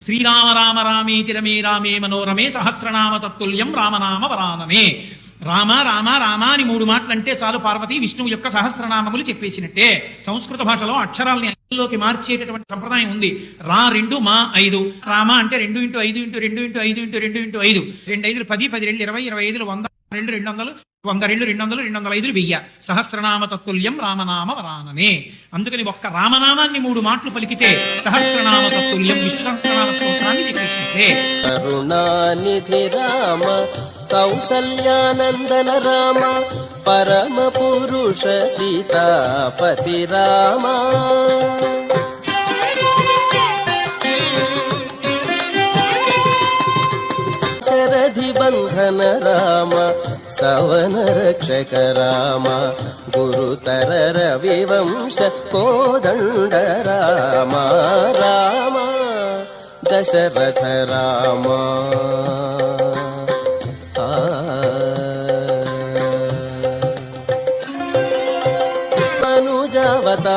శ్రీరామ రామ రామేతి రమే రామే మనోరమే సహస్రనామ తత్తుల్యం రామనామ వరాననే. రామ రామ రామ అని 3 మాటలు అంటే చాలు పార్వతి విష్ణువు యొక్క సహస్రనామములు చెప్పేసినట్టే. సంస్కృత భాషలో అక్షరాల్ని 5లోకి మార్చేటటువంటి సంప్రదాయం ఉంది. రా 2 మా 5. రామ అంటే 2 × 5 × 2 × 5 × 2 × 5. 2 5 10, 10 2 20, 25 100, 2 200, 100 2 200, 205 1000. సహస్రనామ తత్తుల్యం రామనామ వరాననే. అందుకని ఒక్క రామనామాన్ని 3 మాటలు పలికితే సహస్రనామ తత్తుల్యం విష్ణు సహస్రనామ స్తోత్రాన్ని చెప్పేసినట్టే. కరుణానిధి రామ కౌసల్యానందన రామ పరమ పురుష సీతాపతి రామ. శరధి బంధన రామ సవన రక్షక రామ గురుతర రవివంశ కోదండ రామ. రామ దశరథ రామ అనుజావత